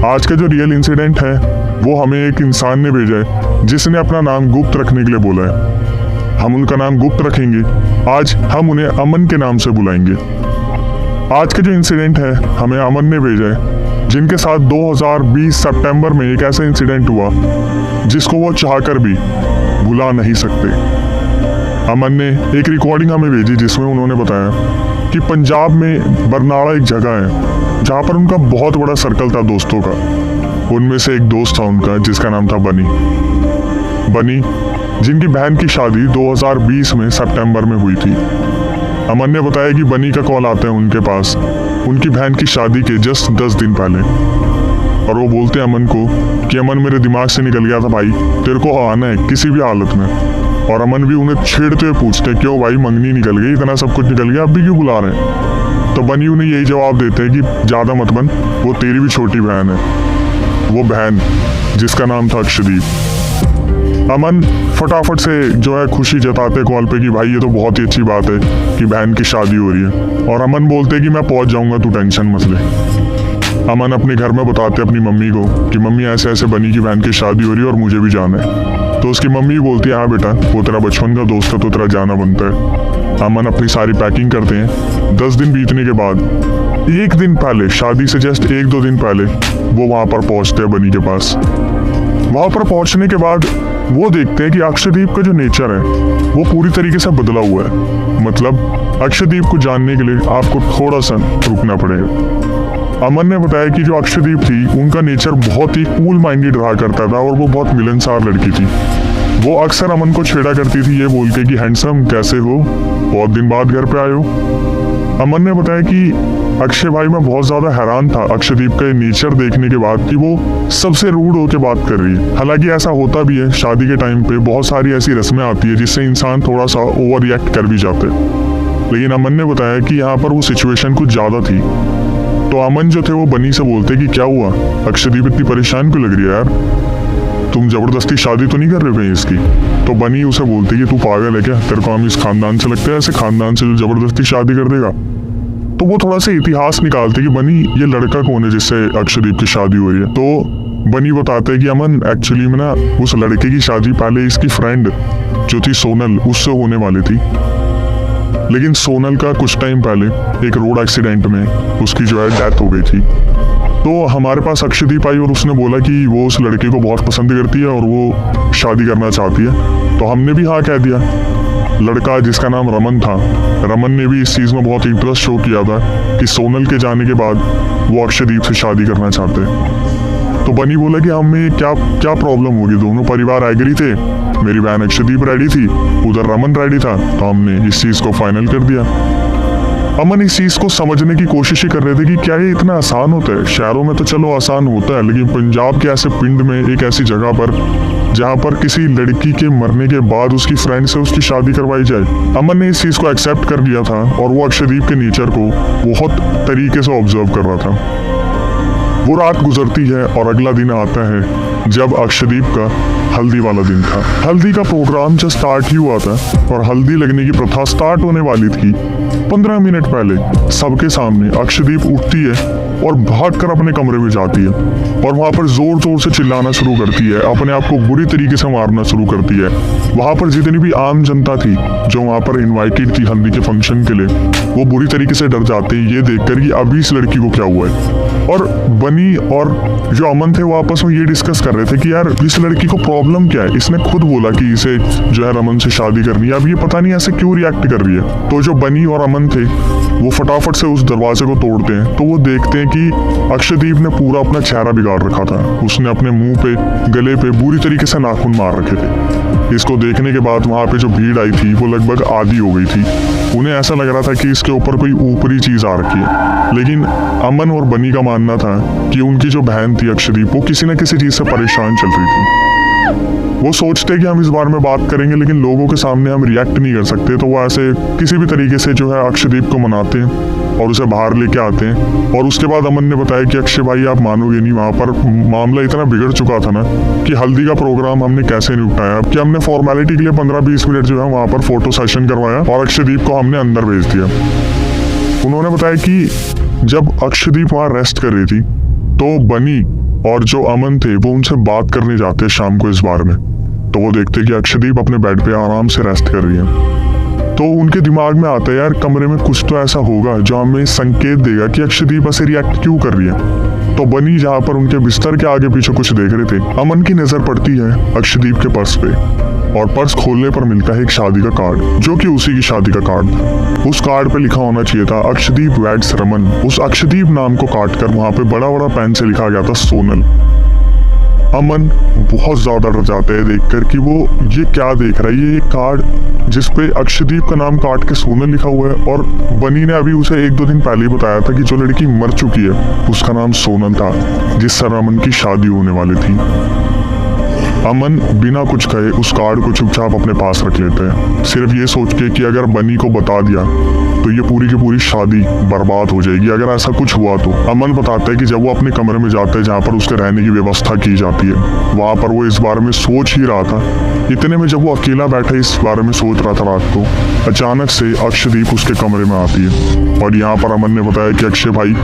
आज का जो रियल इंसिडेंट है वो हमें एक इंसान ने भेजा है जिसने अपना नाम गुप्त रखने के लिए बोला है। हम उनका नाम गुप्त रखेंगे। आज हम उन्हें अमन के नाम से बुलाएंगे। आज का जो इंसिडेंट है हमें अमन ने भेजा है, जिनके साथ 2020 सितंबर में एक ऐसा इंसिडेंट हुआ जिसको वो चाहकर भी भुला नहीं सकते। अमन ने एक रिकॉर्डिंग हमें भेजी जिसमें उन्होंने बताया कि पंजाब में बरनाला एक जगह है जहाँ पर उनका बहुत बड़ा सर्कल था दोस्तों का। उनमें से एक दोस्त था उनका जिसका नाम था बनी, जिनकी बहन की शादी 2020 में सितंबर में हुई थी। अमन ने बताया कि बनी का कॉल आता है उनके पास उनकी बहन की शादी के जस्ट 10 दिन पहले, और वो बोलते हैं अमन को कि अमन मेरे दिमाग से निकल गया था भाई, तेरे को आना है किसी भी हालत में। और अमन भी उन्हें छेड़ते हुए पूछते हैं क्यों भाई, मंगनी निकल गई, इतना सब कुछ निकल गया, अब भी क्यों बुला रहे हैं। तो बनी उन्हें यही जवाब देते हैं कि ज़्यादा मत बन, वो तेरी भी छोटी बहन है। वो बहन जिसका नाम था अक्षदीप। अमन फटाफट से जो है खुशी जताते कॉल पे कि भाई ये तो बहुत ही अच्छी बात है कि बहन की शादी हो रही है। और अमन बोलते कि मैं पहुंच जाऊंगा, तू टेंशन मत ले। अमन अपने घर में बताते अपनी मम्मी को कि मम्मी ऐसे ऐसे बनी की बहन की शादी हो रही है और मुझे भी जाना है। तो उसकी मम्मी बोलती है हाँ बेटा, वो तेरा बचपन का दोस्त है तो तेरा जाना बनता है। अमन अपनी सारी पैकिंग करते हैं। 10 दिन बीतने के बाद एक दिन पहले, शादी से जस्ट 1-2 दिन पहले, वो वहाँ पर पहुँचते हैं बनी के पास। वहाँ पर पहुँचने के बाद वो देखते हैं कि अक्षदीप का जो नेचर है वो पूरी तरीके से बदला हुआ है। मतलब अक्षदीप को जानने के लिए आपको थोड़ा सा रुकना पड़ेगा। अमन ने बताया कि जो अक्षदीप थी उनका नेचर बहुत ही कूल माइंडेड रहा करता था और वो बहुत मिलनसार लड़की थी। वो अक्सर अमन को छेड़ा करती थी ये बोल के कि हैंडसम कैसे हो, बहुत दिन बाद घर पे आए हो। अमन ने बताया कि अक्षय भाई मैं बहुत ज़्यादा हैरान था अक्षदीप का नेचर देखने के बाद कि वो सबसे रूड होकर बात कर रही है। हालांकि ऐसा होता भी है, शादी के टाइम पे बहुत सारी ऐसी रस्में आती है जिससे इंसान थोड़ा सा ओवर रिएक्ट कर भी जाते हैं। लेकिन अमन ने बताया कि यहाँ पर वो सिचुएशन कुछ ज़्यादा थी। तो अमन जो थे वो बनी से बोलते कि क्या हुआ, अक्षदीप इतनी परेशान क्यों लग रही है यार, तुम जबरदस्ती शादी तो नहीं कर रहे हो कहीं इसकी। तो बनी उसे बोलती कि तू पागल है क्या, तेरे को हम इस खानदान से लगता है, ऐसे खानदान से जो जबरदस्ती शादी कर देगा। तो वो थोड़ा सा इतिहास निकालते कि बनी ये लड़का कौन है जिससे अक्षदीप की शादी हो रही है। तो बनी बताते हैं कि अमन एक्चुअली में ना उस लड़के की शादी पहले इसकी फ्रेंड जो थी सोनल उससे होने वाली थी, लेकिन सोनल का कुछ टाइम पहले एक रोड एक्सीडेंट में उसकी जो है डेथ हो गई थी। तो हमारे पास अक्षदीप आई और उसने बोला कि वो उस लड़के को बहुत पसंद करती है और वो शादी करना चाहती है। तो हमने भी हाँ कह दिया। लड़का जिसका नाम रमन था, रमन ने भी इस चीज़ में बहुत इंटरेस्ट शो किया था कि सोनल के जाने के बाद वो अक्षदीप से शादी करना चाहते हैं। तो बनी बोला कि हमें क्या प्रॉब्लम होगी, दोनों परिवार एग्री थे, मेरी बहन अक्षदीप रेडी थी, उधर रमन रेडी था, तो हमने इस चीज़ को फाइनल कर दिया। अमन इस चीज़ को समझने की कोशिश ही कर रहे थे कि क्या ये इतना आसान होता है। शहरों में तो चलो आसान होता है, लेकिन पंजाब के ऐसे पिंड में एक ऐसी जगह पर जहाँ पर किसी लड़की के मरने के बाद उसकी फ्रेंड से उसकी शादी करवाई जाए। अमन ने इस चीज़ को एक्सेप्ट कर लिया था और वो अक्षदीप के नेचर को बहुत तरीके से ऑब्जर्व कर रहा था। वो रात गुजरती है और अगला दिन आता है जब अक्षदीप का हल्दी वाला दिन था। हल्दी का प्रोग्राम जब स्टार्ट ही हुआ था और हल्दी लगने की प्रथा स्टार्ट होने वाली थी 15 मिनट पहले सबके सामने अक्षदीप उठती है और भागकर अपने कमरे में जाती है और वहाँ पर जोर जोर से चिल्लाना शुरू करती है, अपने आप को बुरी तरीके से मारना शुरू करती है। वहाँ पर जितनी भी आम जनता थी जो वहाँ पर इनवाइटेड थी हल्दी के फंक्शन के लिए, वो बुरी तरीके से डर जाते हैं ये देखकर कि अभी इस लड़की को क्या हुआ है। और बनी और जो अमन थे वो आपस में ये डिस्कस कर रहे थे कि यार इस लड़की को प्रॉब्लम क्या है, इसने खुद बोला कि इसे जो है रमन से शादी करनी है, अब ये पता नहीं ऐसे क्यों रिएक्ट कर रही है। तो जो बनी और अमन थे वो फटाफट से उस दरवाजे को तोड़ते हैं। तो वो देखते हैं कि अक्षदीप ने पूरा अपना चेहरा बिगाड़ रखा था, उसने अपने मुंह पे गले पे बुरी तरीके से नाखून मार रखे थे। इसको देखने के बाद वहाँ पे जो भीड़ आई थी वो लगभग आधी हो गई थी। उन्हें ऐसा लग रहा था कि इसके ऊपर कोई ऊपरी चीज़ आ रखी है। लेकिन अमन और बनी का मानना था कि उनकी जो बहन थी अक्षदीप वो किसी न किसी चीज़ से परेशान चल रही थी। वो सोचते कि हम इस बारे में बात करेंगे लेकिन लोगों के सामने हम रिएक्ट नहीं कर सकते, तो वो ऐसे किसी भी तरीके से जो है अक्षदीप को मनाते हैं और उसे बाहर लेके आते हैं। और उसके बाद अमन ने बताया कि अक्षय भाई आप मानोगे नहीं, वहाँ पर मामला इतना बिगड़ चुका था ना कि हल्दी का प्रोग्राम हमने कैसे निपटाया कि हमने फॉर्मेलिटी के लिए 15-20 मिनट जो है वहाँ पर फोटो सेशन करवाया और अक्षदीप को हमने अंदर भेज दिया। उन्होंने बताया कि जब अक्षदीप वहाँ रेस्ट कर रही थी तो बनी और जो अमन थे वो उनसे बात करने जाते शाम को इस बार में, तो वो देखते कि अक्षदीप अपने बेड पे आराम से रेस्ट कर रही है। तो उनके दिमाग में आता है यार कमरे में कुछ तो ऐसा होगा जो हमें संकेत देगा कि अक्षदीप ऐसे रिएक्ट क्यों कर रही है। तो बनी जहाँ पर उनके बिस्तर के आगे पीछे कुछ देख रहे थे, अमन की नजर पड़ती है अक्षदीप के पर्स पे, और पर्स खोलने पर मिलता है एक शादी का कार्ड, जो कि उसी की शादी का कार्ड था। उस कार्ड पे लिखा होना चाहिए था अक्षदीप वेड्स रमन। उस अक्षदीप नाम को काटकर वहां पे बड़ा बड़ा पेन से लिखा गया था सोनल। अमन बहुत ज्यादा डर जाते हैं देखकर कि वो ये क्या देख रहा है, ये एक कार्ड जिसपे अक्षदीप का नाम काट के सोनल लिखा हुआ है। और बनी ने अभी उसे 1-2 दिन पहले ही बताया था कि जो लड़की मर चुकी है उसका नाम सोनल था, जिससे रमन की शादी होने वाली थी। अमन बिना कुछ कहे उस कार्ड को चुपचाप अपने पास रख लेते हैं, सिर्फ ये सोच के कि अगर बनी को बता दिया तो ये पूरी की पूरी शादी बर्बाद हो जाएगी अगर ऐसा कुछ हुआ तो। अमन बताता है कि जब वो अपने कमरे में जाता है जहाँ पर उसके रहने की व्यवस्था की जाती है, वहाँ पर वो इस बारे में सोच ही रहा था। इतने में जब वो अकेला बैठा इस बारे में सोच रहा था रात को, अचानक से अक्षदीप उसके कमरे में आती है। और यहाँ पर अमन ने बताया कि अक्षय भाई,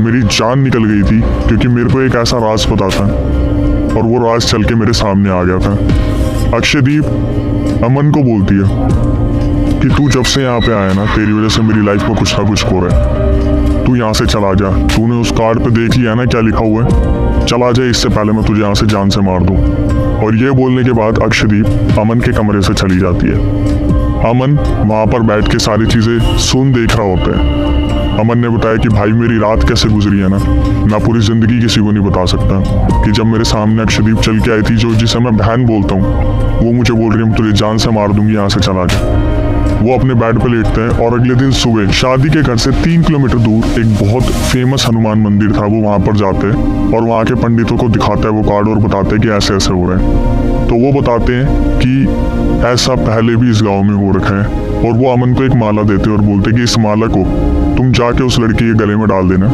मेरी जान निकल गई थी क्योंकि मेरे को एक ऐसा राज पता था और वो राज चल के मेरे सामने आ गया था। अक्षदीप अमन को बोलती है कि तू जब से यहाँ पे आया ना, तेरी वजह से मेरी लाइफ में कुछ ना कुछ हो रहा है। तू यहाँ से चला जा, तूने उस कार्ड पे देख लिया ना क्या लिखा हुआ है, चला जा, इससे पहले मैं तुझे यहाँ से जान से मार दूँ। और ये बोलने के बाद अक्षदीप अमन के कमरे से चली जाती है। अमन वहाँ पर बैठ के सारी चीज़ें सुन देख रहा होता है। अमन ने बताया कि भाई मेरी रात कैसे गुजरी है ना, मैं पूरी जिंदगी किसी को नहीं बता सकता कि जब मेरे सामने अक्षदीप चल के आई थी, जो जिसे मैं बहन बोलता हूँ, वो मुझे बोल रही है मैं तुझे जान से मार दूंगी, यहाँ से चला जा। वो अपने बेड पे लेटते हैं और अगले दिन सुबह शादी के घर से 3 किलोमीटर दूर एक बहुत फेमस हनुमान मंदिर था, वो वहाँ पर जाते हैं और वहाँ के पंडितों को दिखाता है वो कार्ड और बताते हैं कि ऐसे ऐसे हो रहा है। तो वो बताते हैं कि ऐसा पहले भी इस गाँव में हो रखा है, और वो अमन को एक माला देते और बोलते कि इस माला को तुम जाके उस लड़की के गले में डाल देना,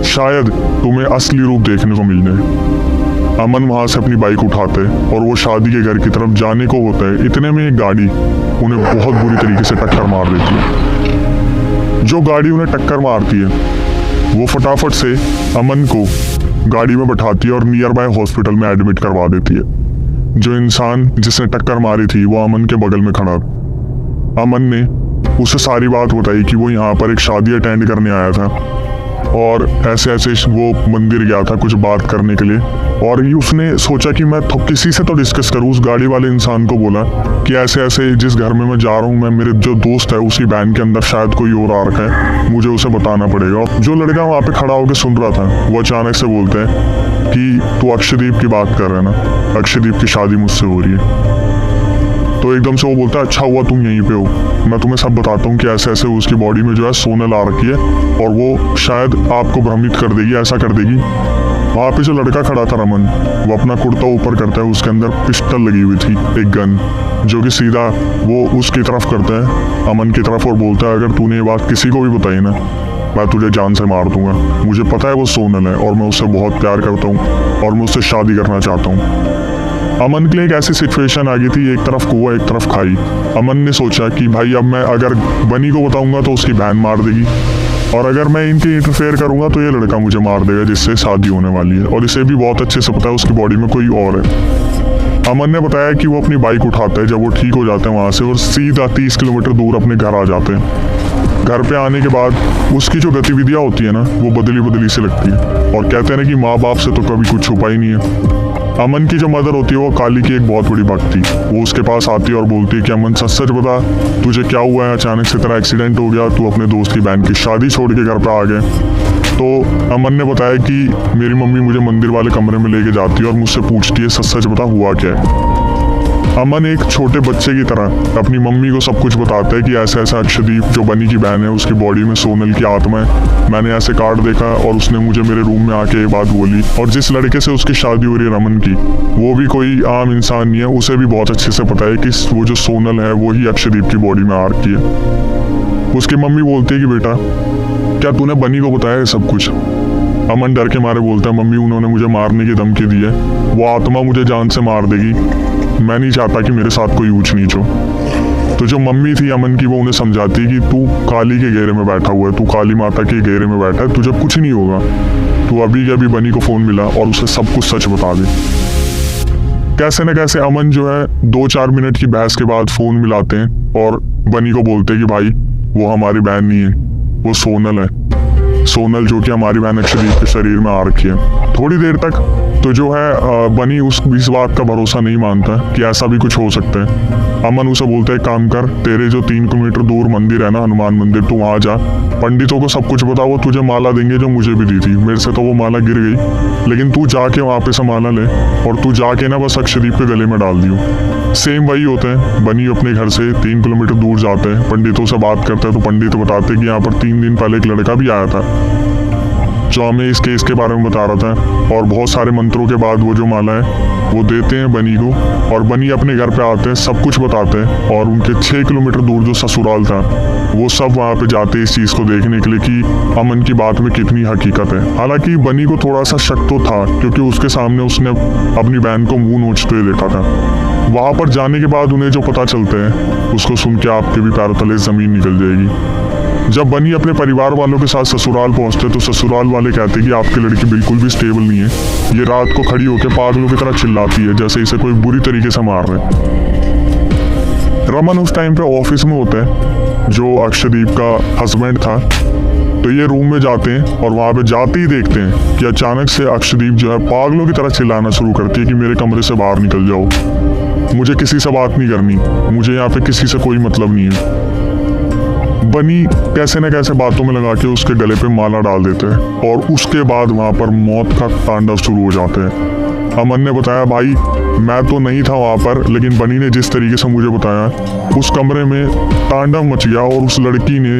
शायद तुम्हें असली रूप देखने को मिल जाए। अमन वहां से अपनी बाइक उठाते हैं और वो शादी के घर की तरफ जाने को होता है। इतने में एक गाड़ी उन्हें बहुत बुरी तरीके से टक्कर मार देती है। जो गाड़ी उन्हें टक्कर मारती है वो फटाफट से अमन को गाड़ी में बैठाती है और नियर बाय हॉस्पिटल में एडमिट करवा देती है। जो इंसान जिसने टक्कर मारी थी वो अमन के बगल में खड़ा। अमन ने उसे सारी बात बताई कि वो यहाँ पर एक शादी अटेंड करने आया था और ऐसे ऐसे वो मंदिर गया था कुछ बात करने के लिए, और उसने सोचा कि मैं किसी से तो डिस्कस करूँ। उस गाड़ी वाले इंसान को बोला कि ऐसे ऐसे जिस घर में मैं जा रहा हूँ, मैं मेरे जो दोस्त है उसी वैन के अंदर शायद कोई और आ रखा है, मुझे उसे बताना पड़ेगा। जो लड़का वहाँ पे खड़ा होकर सुन रहा था वो अचानक से बोलते हैं कि तू अक्षदीप की बात कर रहा है ना, अक्षदीप की शादी मुझसे हो रही है। तो एकदम से वो बोलता है अच्छा हुआ तुम यहीं पे हो, मैं तुम्हें सब बताता हूँ कि ऐसे ऐसे उसकी बॉडी में जो है सोनल आ रखी है और वो शायद आपको भ्रमित कर देगी, ऐसा कर देगी। वहाँ पे जो लड़का खड़ा था रमन, वो अपना कुर्ता ऊपर करता है, उसके अंदर पिस्टल लगी हुई थी, एक गन, जो कि सीधा वो उसकी तरफ करता है, अमन की तरफ, और बोलता है अगर तूने ये बात किसी को भी बताई ना, मैं तुझे जान से मार दूंगा। मुझे पता है वो सोनल है और मैं उससे बहुत प्यार करता हूँ और मैं उससे शादी करना चाहता हूँ। अमन के लिए एक ऐसी सिचुएशन आ गई थी, एक तरफ कुआं एक तरफ खाई। अमन ने सोचा कि भाई अब मैं अगर बनी को बताऊंगा तो उसकी बहन मार देगी, और अगर मैं इनके इंटरफेयर करूंगा तो ये लड़का मुझे मार देगा जिससे शादी होने वाली है, और इसे भी बहुत अच्छे से पता है उसकी बॉडी में कोई और है। अमन ने बताया कि वो अपनी बाइक उठाता है जब वो ठीक हो जाते हैं वहाँ से, और सीधा 30 किलोमीटर दूर अपने घर आ जाते हैं। घर पे आने के बाद उसकी जो गतिविधियाँ होती है ना वो बदली बदली से लगती है, और कहते हैं ना कि माँ बाप से तो कभी कुछ छुपा ही नहीं है। अमन की जो मदर होती है वो काली की एक बहुत बड़ी भक्त थी। वो उसके पास आती है और बोलती है कि अमन सच सच बता, तुझे क्या हुआ है, अचानक से तेरा एक्सीडेंट हो गया, तू अपने दोस्त की बहन की शादी छोड़ के घर पे आ गए। तो अमन ने बताया कि मेरी मम्मी मुझे मंदिर वाले कमरे में लेके जाती है और मुझसे पूछती है सच सच बता हुआ क्या है। अमन एक छोटे बच्चे की तरह अपनी मम्मी को सब कुछ बताता है कि ऐसा ऐसा अक्षदीप जो बनी की बहन है उसकी बॉडी में सोनल की आत्मा है, मैंने ऐसे कार्ड देखा और उसने मुझे मेरे रूम में आके ये बात बोली, और जिस लड़के से उसकी शादी हो रही है रमन की, वो भी कोई आम इंसान नहीं है, उसे भी बहुत अच्छे से पता है कि वो जो सोनल है वो ही अक्षदीप की बॉडी में आ रखी है। उसकी मम्मी बोलती है कि बेटा क्या तूने बनी को बताया है सब कुछ? अमन डर के मारे बोलता है मम्मी उन्होंने मुझे मारने की धमकी दी है, वो आत्मा मुझे जान से मार देगी, मैं नहीं चाहता कि मेरे साथ कोई ऊंच नीच हो। तो जो मम्मी थी अमन की वो उन्हें समझाती कि तू काली के घेरे में बैठा हुआ है, तू काली माता के घेरे में बैठा है, तुझे कुछ नहीं होगा, तू अभी के अभी बनी को फ़ोन मिला और उसे सब कुछ सच बता दे। कैसे न कैसे अमन जो है 2-4 मिनट की बहस के बाद फ़ोन मिलाते हैं और बनी को बोलते हैं कि भाई वो हमारी बहन नहीं है, वो सोनल है। सोनल जो कि हमारी बहन अक्षदीप के शरीर में आ रखी है। थोड़ी देर तक तो जो है बनी इस बात का भरोसा नहीं मानता कि ऐसा भी कुछ हो सकता है। अमन उसे बोलता है काम कर, तेरे जो 3 किलोमीटर दूर मंदिर है ना, हनुमान मंदिर, तू वहाँ जा, पंडितों को सब कुछ बता, वो तुझे माला देंगे जो मुझे भी दी थी। मेरे से तो वो माला गिर गई, लेकिन तू जाके वहाँ पे से माला ले और तू जाके ना बस अक्षदीप के गले में डाल दियो। सेम वही होता है, बनी अपने घर से 3 किलोमीटर दूर जाते हैं, पंडितों से बात करते हैं तो पंडित बताते हैं कि यहाँ पर 3 दिन पहले एक लड़का भी आया था जो हमें इस केस के बारे में बता रहा था, और बहुत सारे मंत्रों के बाद वो जो माला है वो देते हैं बनी को, और बनी अपने घर पे आते हैं, सब कुछ बताते हैं, और उनके 6 किलोमीटर दूर जो ससुराल था वो सब वहाँ पे जाते हैं इस चीज़ को देखने के लिए कि अमन की बात में कितनी हकीकत है। हालांकि बनी को थोड़ा सा शक तो था क्योंकि उसके सामने उसने अपनी बहन को मुँह नोचते हुए देखा था। वहाँ पर जाने के बाद उन्हें जो पता चलता है उसको सुन के आपके भी पैरों तले ज़मीन निकल जाएगी। जब बनी अपने परिवार वालों के साथ ससुराल पहुंचते तो ससुराल वाले कहते कि आपकी लड़की बिल्कुल भी स्टेबल नहीं है, ये रात को खड़ी होकर पागलों की तरह चिल्लाती है जैसे इसे कोई बुरी तरीके से मार रहे। रमन उस टाइम पे ऑफिस में होता है जो अक्षदीप का हस्बैंड था, तो ये रूम में जाते हैं और वहाँ पे जाते ही देखते हैं कि अचानक से अक्षदीप जो है पागलों की तरह चिल्लाना शुरू करती है कि मेरे कमरे से बाहर निकल जाओ, मुझे किसी से बात नहीं करनी, मुझे यहाँ पे किसी से कोई मतलब नहीं है। बनी कैसे न कैसे बातों में लगा के उसके गले पे माला डाल देते हैं और उसके बाद वहाँ पर मौत का तांडव शुरू हो जाता है। अमन ने बताया भाई मैं तो नहीं था वहाँ पर, लेकिन बनी ने जिस तरीके से मुझे बताया उस कमरे में तांडव मच गया और उस लड़की ने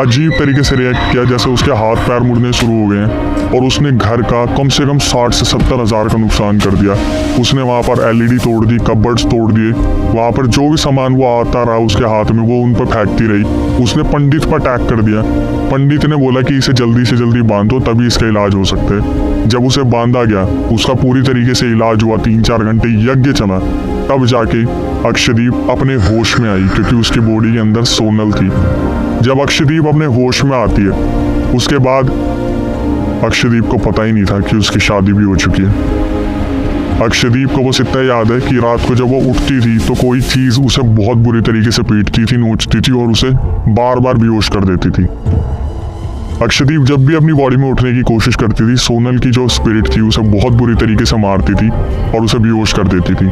अजीब तरीके से रिएक्ट किया, जैसे उसके हाथ पैर मुड़ने शुरू हो गए हैं और उसने घर का कम से कम 60 से 70 हज़ार का नुकसान कर दिया। उसने वहाँ पर LED तोड़ दी, कबर्ड्स तोड़ दिए, वहाँ पर जो भी सामान वो आता रहा उसके हाथ में वो उन पर फेंकती रही। उसने पंडित पर अटैक कर दिया। पंडित ने बोला कि इसे जल्दी से जल्दी बांधो तभी इसका इलाज हो सकता है। जब उसे बांधा गया उसका पूरी तरीके से इलाज हुआ, 3-4 घंटे यज्ञ चला, तब जाके अक्षदीप अपने होश में आई क्योंकि उसकी बॉडी के अंदर सोनल थी। जब अक्षदीप अपने होश में आती है उसके बाद अक्षदीप को पता ही नहीं था कि उसकी शादी भी हो चुकी है। अक्षदीप को बस इतना याद है कि रात को जब वो उठती थी तो कोई चीज़ उसे बहुत बुरी तरीके से पीटती थी, नोचती थी और उसे बार बार बेहोश कर देती थी। अक्षदीप जब भी अपनी बॉडी में उठने की कोशिश करती थी, सोनल की जो स्पिरिट थी उसे बहुत बुरी तरीके से मारती थी और उसे बेहोश कर देती थी।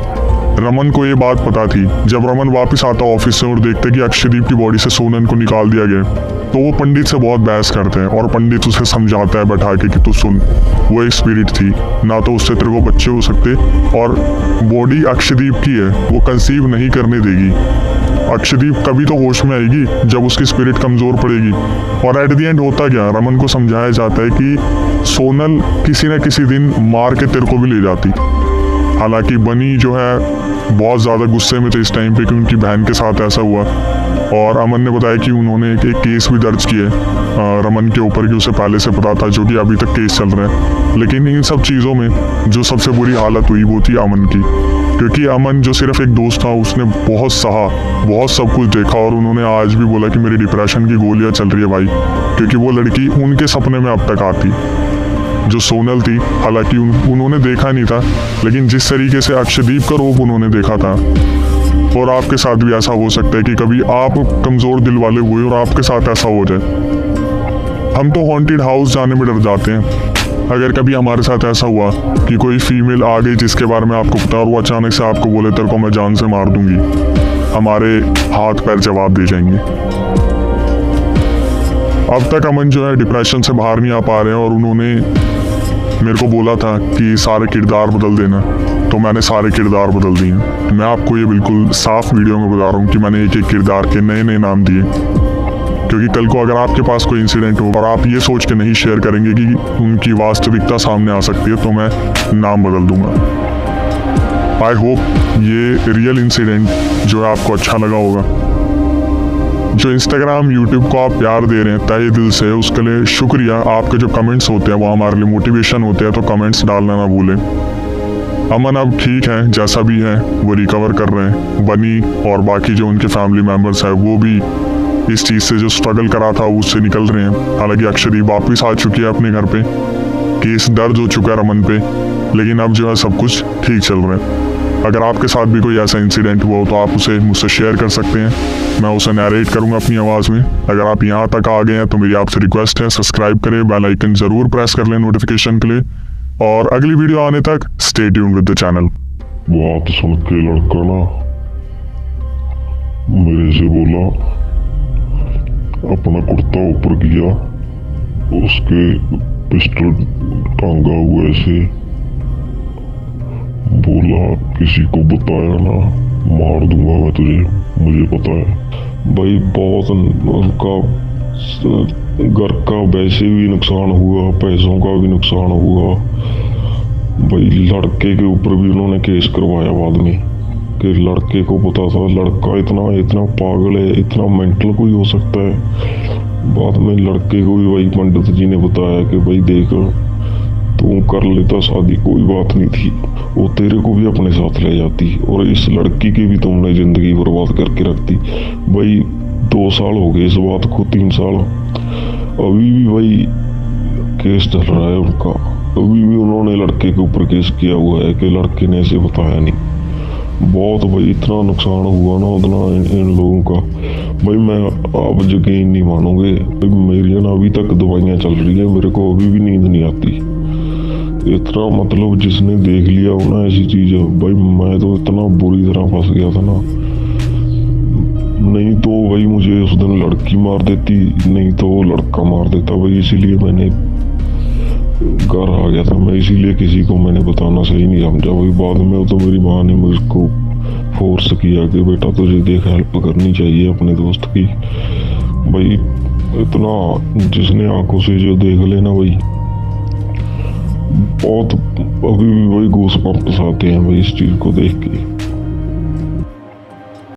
रमन को ये बात पता थी। जब रमन वापस आता ऑफिस से और देखते कि अक्षदीप की बॉडी से सोनल को निकाल दिया गया, तो वो पंडित से बहुत बहस करते हैं और पंडित उसे समझाता है बैठा के कि तू सुन, वो एक स्पिरिट थी, ना तो उससे तेरे को बच्चे हो सकते और बॉडी अक्षदीप की है, वो कंसीव नहीं करने देगी। अक्षदीप कभी तो होश में आएगी जब उसकी स्पिरिट कमज़ोर पड़ेगी। और एट द एंड होता क्या, रमन को समझाया जाता है कि सोनल किसी न किसी दिन मार के तेरे को भी ले जाती। हालांकि बनी जो है बहुत ज़्यादा गुस्से में थे इस टाइम पे कि उनकी बहन के साथ ऐसा हुआ, और अमन ने बताया कि उन्होंने एक केस भी दर्ज किया है रमन के ऊपर कि उसे पहले से पता था, जो कि अभी तक केस चल रहा है। लेकिन इन सब चीज़ों में जो सबसे बुरी हालत हुई वो थी अमन की, क्योंकि अमन जो सिर्फ एक दोस्त था उसने बहुत सहा, बहुत सब कुछ देखा, और उन्होंने आज भी बोला कि मेरी डिप्रेशन की गोलियाँ चल रही है भाई, क्योंकि वो लड़की उनके सपने में अब तक आती जो सोनल थी। हालांकि उन्होंने देखा नहीं था, लेकिन जिस तरीके से अक्षदीप का रूप उन्होंने देखा था, और आपके साथ भी ऐसा हो सकता है कि कभी आप कमज़ोर दिल वाले हुए और आपके साथ ऐसा हो जाए। हम तो हॉन्टेड हाउस जाने में डर जाते हैं। अगर कभी हमारे साथ ऐसा हुआ कि कोई फीमेल आ गई जिसके बारे में आपको पता और वो अचानक से आपको बोले तेरे को मैं जान से मार दूंगी, हमारे हाथ पैर जवाब दे जाएंगे। अब तक अमन जो है डिप्रेशन से बाहर नहीं आ पा रहे हैं, और उन्होंने मेरे को बोला था कि सारे किरदार बदल देना, तो मैंने सारे किरदार बदल दिए। मैं आपको ये बिल्कुल साफ वीडियो में बता रहा हूँ कि मैंने एक एक किरदार के नए नए नाम दिए, क्योंकि कल को अगर आपके पास कोई इंसिडेंट हो और आप ये सोच के नहीं शेयर करेंगे कि उनकी वास्तविकता सामने आ सकती है, तो मैं नाम बदल दूंगा। आई होप ये रियल इंसिडेंट जो है आपको अच्छा लगा होगा। जो इंस्टाग्राम यूट्यूब को आप प्यार दे रहे हैं तहे दिल से, उसके लिए शुक्रिया। आपके जो कमेंट्स होते हैं वो हमारे लिए मोटिवेशन होते हैं, तो कमेंट्स डालना ना भूलें। अमन अब ठीक है, जैसा भी है वो रिकवर कर रहे हैं। बनी और बाकी जो उनके फैमिली मेम्बर्स हैं वो भी इस चीज़ से जो स्ट्रगल करा था उससे निकल रहे हैं। हालांकि अक्षरी वापस आ चुकी है अपने घर पे, केस दर्ज हो चुका है रमन पे, लेकिन अब जो है सब कुछ ठीक चल रहा है। अगर आपके साथ भी कोई ऐसा इंसिडेंट हुआ हो तो आप उसे मुझसे शेयर कर सकते हैं, मैं उसे नरेट करूंगा अपनी आवाज़ में। अगर आप यहाँ तक आ गए हैं तो मेरी आपसे रिक्वेस्ट है, सब्सक्राइब करें, बेल आइकन ज़रूर प्रेस कर लें नोटिफिकेशन के लिए, और अगली वीडियो आने तक stay tuned with the channel. बात सुन के लड़का ना मेरे से बोला, अपना कुर्ता ऊपर किया, उसके पिस्टल टांगा हुआ ऐसे, बोला किसी को बताया ना, मार दूंगा मैं तुझे, मुझे पता है। भाई बहुत उनका घर का वैसे भी नुकसान हुआ, पैसों का भी नुकसान हुआ। भाई लड़के के ऊपर भी उन्होंने केस करवाया बाद में, कि लड़के को पता था लड़का इतना पागल है, इतना मेंटल कोई हो सकता है। बाद में लड़के को भी भाई पंडित जी ने बताया कि भाई देख तू कर लेता शादी, कोई बात नहीं थी, वो तेरे को भी अपने साथ ले जाती, और इस लड़की की भी तुमने जिंदगी बर्बाद करके रख दी। भाई 2 साल हो गए इस बात को, 3 साल, अभी भी भाई केस चल रहा है उनका। अभी भी उन्होंने लड़के के ऊपर केस किया हुआ है कि लड़के ने ऐसे बताया नहीं। बहुत भाई इतना नुकसान हुआ ना उतना इन लोगों का। भाई मैं आप यकीन नहीं मानोगे, मेरी ना अभी तक दवाइयाँ चल रही है, मेरे को अभी भी नींद नहीं आती। इतना मतलब जिसने देख लिया हो ना ऐसी चीज, भाई मैं तो इतना बुरी तरह फंस गया था ना। नहीं तो भाई मुझे उस दिन लड़की मार देती, नहीं तो वो लड़का मार देता भाई। इसीलिए मैंने घर आ गया था मैं, इसीलिए किसी को मैंने बताना सही नहीं समझा। भाई बाद में तो मेरी माँ ने मुझको फोर्स किया कि बेटा तुझे देख हेल्प करनी चाहिए अपने दोस्त की। भाई इतना जिसने आंखों से जो देख लेना भाई, बहुत अभी भी भाई गूस बम्प्स आते हैं भाई इस चीज़ को देख के।